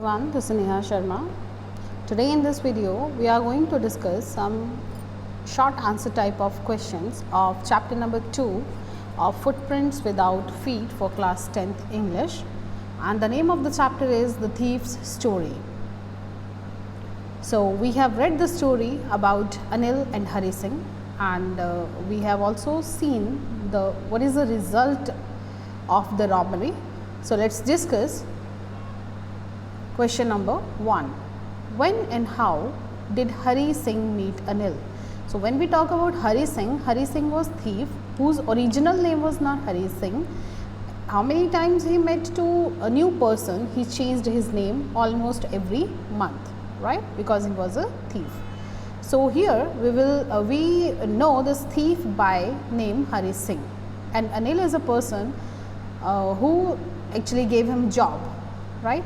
Everyone, this is Neha Sharma. Today in this video, we are going to discuss some short answer type of questions of chapter number 2 of Footprints Without Feet for class 10th English, and the name of the chapter is The Thief's Story. So we have read the story about Anil and Hari Singh, and we have also seen what is the result of the robbery. So let's discuss. Question number 1. When and how did Hari Singh meet Anil? So when we talk about Hari Singh was thief whose original name was not Hari Singh. How many times he met to a new person? He changed his name almost every month, right? Because he was a thief. So here we know this thief by name Hari Singh, and Anil is a person who actually gave him job, right?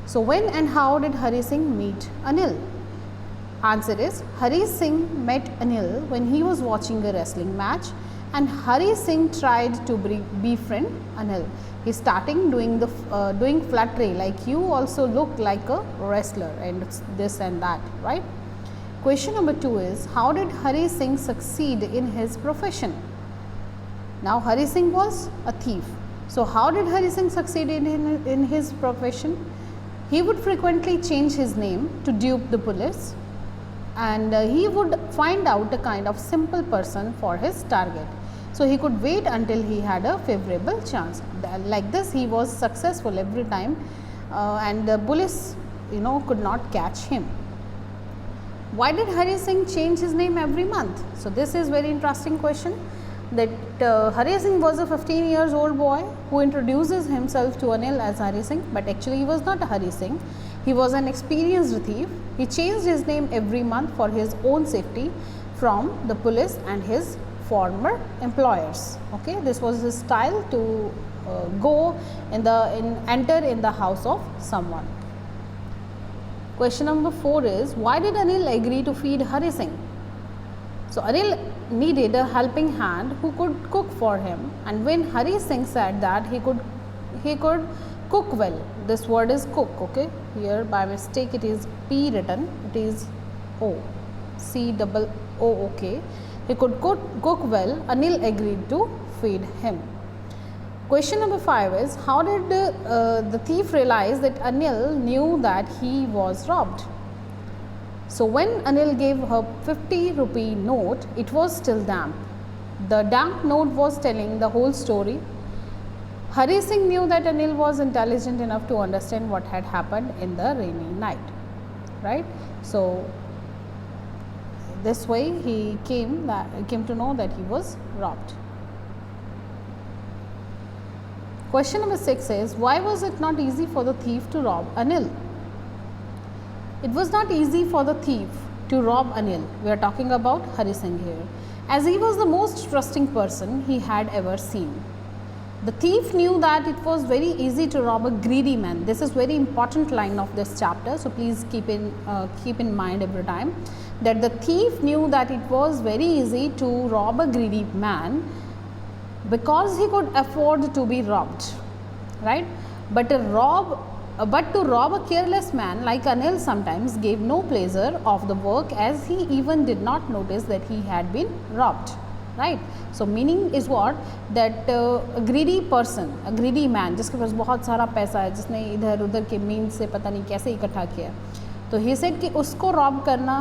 So when and how did Hari Singh meet Anil? Answer is Hari Singh met Anil when he was watching a wrestling match, and Hari Singh tried to befriend Anil. He starting doing flattery, like you also look like a wrestler and this and that, right? Question number 2 is, how did Hari Singh succeed in his profession? Now Hari Singh was a thief. So how did Hari Singh succeed in his profession? He would frequently change his name to dupe the police, and he would find out a kind of simple person for his target. So he could wait until he had a favorable chance. Like this, he was successful every time, and the police, could not catch him. Why did Hari Singh change his name every month? So this is very interesting question. That Hari Singh was a 15 years old boy who introduces himself to Anil as Hari Singh, but actually he was not Hari Singh. He was an experienced thief. He changed his name every month for his own safety from the police and his former employers. Okay, this was his style to enter in the house of someone. Question number 4 is, why did Anil agree to feed Hari Singh? So Anil needed a helping hand who could cook for him, and when Hari Singh said that he could cook well, this word is cook, okay, here by mistake it is P written, it is O, COOK, he could cook well, Anil agreed to feed him. Question number 5 is, how did the thief realize that Anil knew that he was robbed? So when Anil gave her 50 rupee note, it was still damp. The damp note was telling the whole story. Hari Singh knew that Anil was intelligent enough to understand what had happened in the rainy night, right? So this way he came to know that he was robbed. Question number 6 is, why was it not easy for the thief to rob Anil? It was not easy for the thief to rob Anil. We are talking about Hari Singh here, as he was the most trusting person he had ever seen. The thief knew that it was very easy to rob a greedy man. This is very important line of this chapter, so please keep in mind every time that the thief knew that it was very easy to rob a greedy man because he could afford to be robbed, right? But to rob a careless man like Anil sometimes gave no pleasure of the work, as he even did not notice that he had been robbed, right? So meaning is what, that a greedy person, a greedy man जिसके पास बहुत सारा पैसा है, जिसने इधर उधर के mean से पता नहीं कैसे इकट्ठा किया, तो he said कि उसको रॉब करना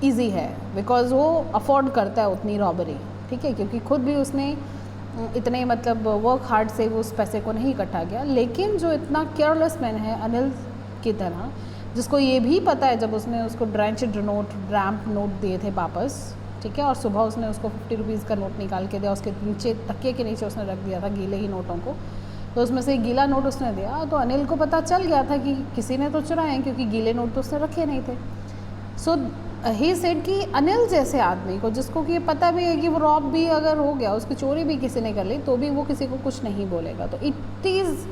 ईजी है बिकॉज वो अफोर्ड करता है उतनी रॉबरी, ठीक है, क्योंकि खुद भी उसने इतने वर्क हार्ड से उस पैसे को नहीं इकट्ठा किया। लेकिन जो इतना केयरलेस मैन है अनिल की तरह, जिसको ये भी पता है जब उसने उसको ड्रैम्प नोट दिए थे वापस, ठीक है, और सुबह उसने उसको 50 रुपीज़ का नोट निकाल के दिया, उसके नीचे तकिए के नीचे उसने रख दिया था गीले ही नोटों को, तो उसमें से गीला नोट उसने दिया, तो अनिल को पता चल गया था कि किसी ने तो चुराए हैं, क्योंकि गीले नोट तो उसने रखे नहीं थे। सो ही सेड कि अनिल जैसे आदमी को, जिसको कि ये पता भी है कि वो रॉब भी अगर हो गया, उसकी चोरी भी किसी ने कर ली, तो भी वो किसी को कुछ नहीं बोलेगा। तो it is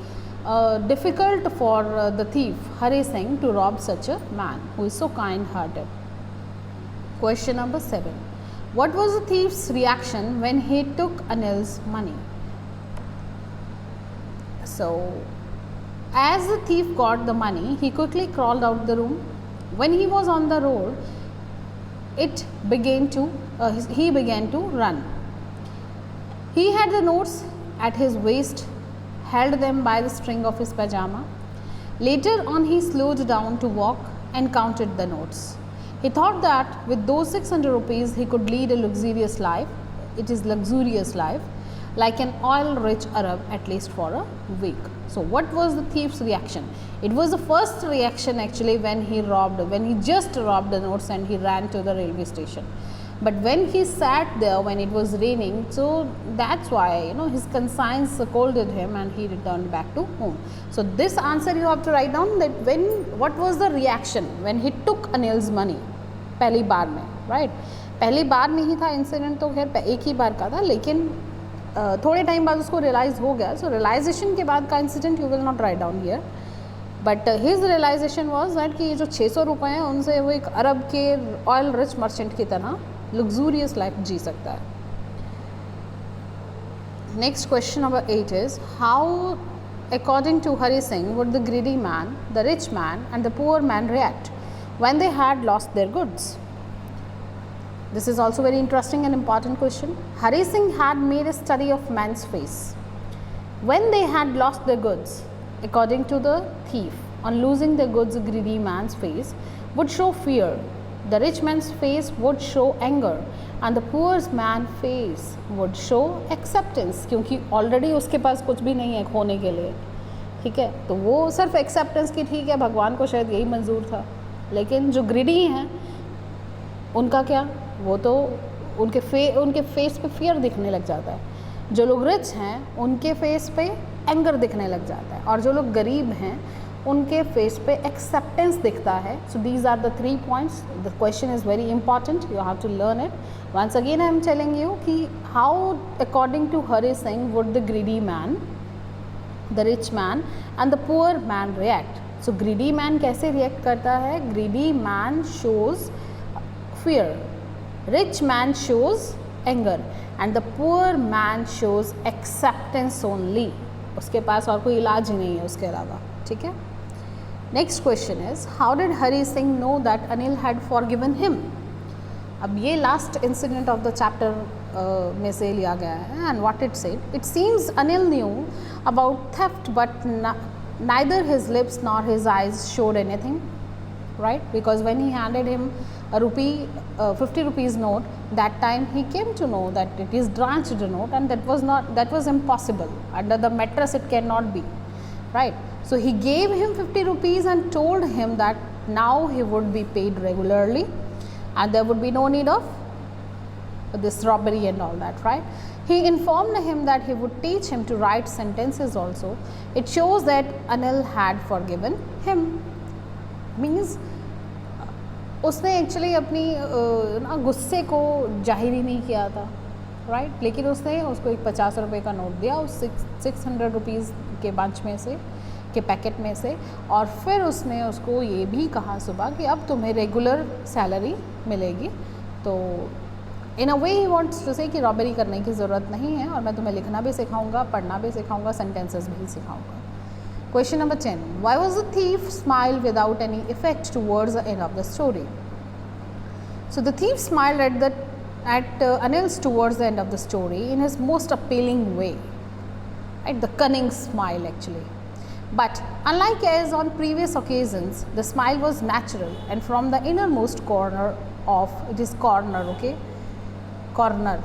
difficult for the thief Hari Singh to rob such a man who is so kind hearted. Question number 7, what was the thief's reaction when he took Anil's money? So As the thief got the money, he quickly crawled out the room. When he was on the road, he began to run. He had the notes at his waist, held them by the string of his pajama. Later on, he slowed down to walk and counted the notes. He thought that with those 600 rupees, he could lead a luxurious life. It is luxurious life, like an oil-rich Arab, at least for a week. So, what was the thief's reaction? It was the first reaction actually when he just robbed the notes and he ran to the railway station. But when he sat there when it was raining, so that's why his conscience scolded him and he returned back to home. So this answer you have to write down, that what was the reaction when he took Anil's money पहली बार में, right? पहली बार नहीं था incident, तो खैर एक ही बार का था, लेकिन थोड़े टाइम बाद उसको रियलाइज़ हो गया. सो रियलाइजेशन के बाद का incident you will not write down here, but his realization was that कि ये जो 600 रुपये हैं उनसे वो एक अरब के ऑयल रिच मर्चेंट की तरह luxurious life जी सकता है. Next question number 8 is, how according to Hari Singh would the greedy man, the rich man and the poor man react when they had lost their goods? This is also very interesting and important question. Hari Singh had made a study of man's face. When they had lost their goods, according to the thief, on losing their goods, the greedy man's face would show fear, the rich man's face would show anger and the poor man's face would show acceptance, क्योंकि already उसके पास कुछ भी नहीं है खोने के लिए, ठीक है, तो वो सिर्फ एक्सेप्टेंस की, ठीक है, भगवान को शायद यही मंजूर था. लेकिन जो ग्रीडी हैं उनका क्या, वो तो उनके फेस पे फियर दिखने लग जाता है. जो लोग रिच हैं उनके फेस पे एंगर दिखने लग जाता है, और जो लोग गरीब हैं उनके फेस पे एक्सेप्टेंस दिखता है. So these are the 3 points. The question is very important, you have to learn it. Once again I am telling you कि how according to Hari Singh would the greedy man, the rich man and the poor man react. So greedy man कैसे react करता है? Greedy man shows fear, rich man shows anger and the poor man shows acceptance only. उसके पास और कोई इलाज ही नहीं है उसके अलावा, ठीक है. Next question is, how did Hari Singh know that Anil had forgiven him? अब ये last incident of the chapter में से लिया गया है. And what it said, it seems Anil knew about theft but neither his lips nor his eyes showed anything, right? Because when he handed him a 50 rupees note, that time he came to know that it is drenched note and that was impossible. Under the mattress it cannot be, right? So he gave him 50 rupees and told him that now he would be paid regularly and there would be no need of this robbery and all that, right? He informed him that he would teach him to write sentences also. It shows that Anil had forgiven him. Means उसने actually अपनी गुस्से को जाहिर ही नहीं किया था, right? लेकिन उसने उसको एक 50 रुपये का नोट दिया उस 600 रुपीज़ के बंच में से, के पैकेट में से, और फिर उसने उसको ये भी कहा सुबह कि अब तुम्हें रेगुलर सैलरी मिलेगी. तो इन अ वे ही वांट्स टू से कि रॉबरी करने की ज़रूरत नहीं है और मैं तुम्हें लिखना भी सिखाऊंगा, पढ़ना भी सिखाऊंगा, सेंटेंसेस भी सिखाऊंगा. Question number 10. Why was the thief smile without any effect towards the end of the story? So the thief smiled at Anil's towards the end of the story in his most appealing way, right? The cunning smile actually. But unlike as on previous occasions, the smile was natural and from the innermost corner of, it is corner, okay? Corner,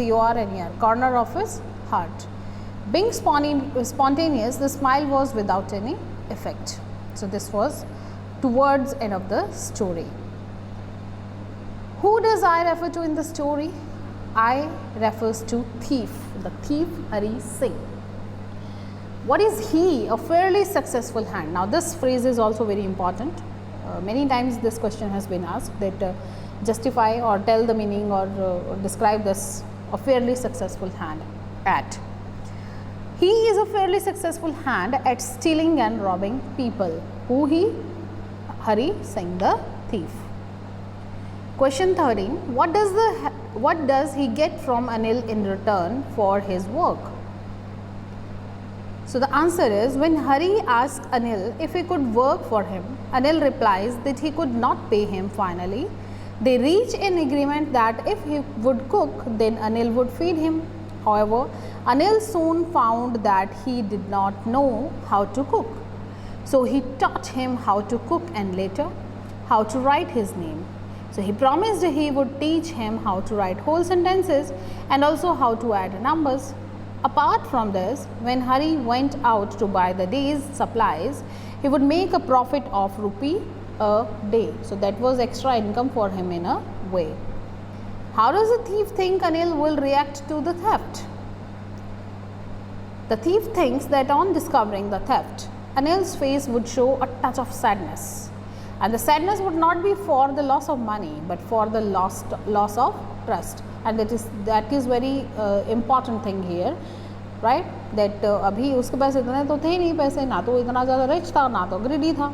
C-O-R-N-E-R, corner of his heart. Being spontaneous, the smile was without any effect. So this was towards end of the story. Who does I refer to in the story? I refers to thief, the thief Hari Singh. What is he? A fairly successful hand. Now this phrase is also very important. Many times this question has been asked, that justify or tell the meaning or describe this a fairly successful hand at. He is a fairly successful hand at stealing and robbing people. Who he? Hari Singh, the thief. Question 13. What does he get from Anil in return for his work? So the answer is, when Hari asks Anil if he could work for him, Anil replies that he could not pay him. Finally, they reach an agreement that if he would cook, then Anil would feed him. However, Anil soon found that he did not know how to cook. So he taught him how to cook and later how to write his name. So he promised he would teach him how to write whole sentences and also how to add numbers. Apart from this, when Hari went out to buy the day's supplies, he would make a profit of rupee a day. So that was extra income for him in a way. How does the thief think Anil will react to the theft? The thief thinks that on discovering the theft, Anil's face would show a touch of sadness. And the sadness would not be for the loss of money, but for the loss of trust. And that is very important thing here, right? That अभी उसके पास इतने तो थे नहीं पैसे, ना तो इतना ज़्यादा रिच था, ना तो ग्रीडी था,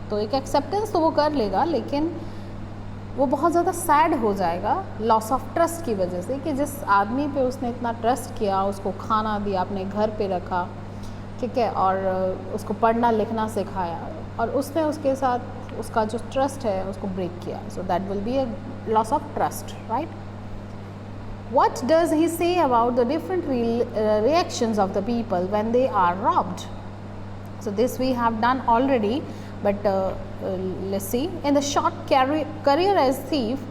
तो एक एक्सेप्टेंस तो वो कर लेगा, लेकिन वो बहुत ज़्यादा सैड हो जाएगा लॉस ऑफ ट्रस्ट की वजह से, कि जिस आदमी पे उसने इतना ट्रस्ट किया, उसको खाना दिया, अपने घर पे रखा, ठीक है, और उसको पढ़ना लिखना सिखाया, और उसने उसके साथ उसका जो ट्रस्ट है उसको ब्रेक किया. So that will be a loss of trust, right? What does he say about the different reactions of the people when they are robbed? So this we have done already, but let's see. In the short career as thief,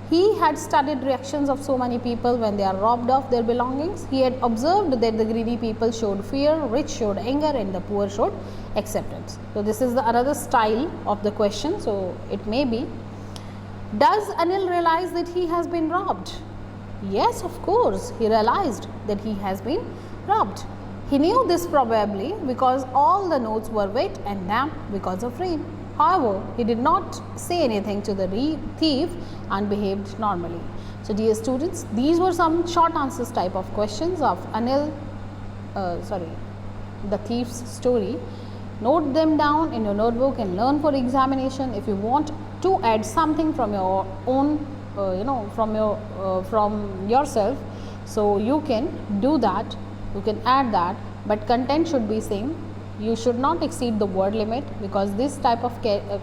he had studied reactions of so many people when they are robbed of their belongings. He had observed that the greedy people showed fear, rich showed anger, and the poor showed acceptance. So this is another style of the question. So it may be, does Anil realize that he has been robbed? Yes, of course, he realized that he has been robbed. He knew this probably because all the notes were wet and damp because of rain. However, he did not say anything to the thief and behaved normally. So dear students, these were some short answers type of questions of the thief's story. Note them down in your notebook and learn for examination. If you want to add something from your own from yourself, so you can do that, you can add that, but content should be same. You should not exceed the word limit, because this type of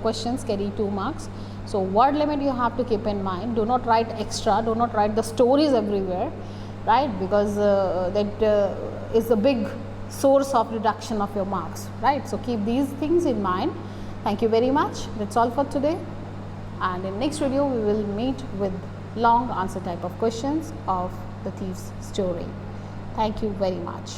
questions carry 2 marks. So word limit you have to keep in mind. Do not write extra, do not write the stories everywhere, right? Because that is a big source of reduction of your marks, right? So keep these things in mind. Thank you very much. That's all for today. And in next video we will meet with long answer type of questions of the thief's story. Thank you very much.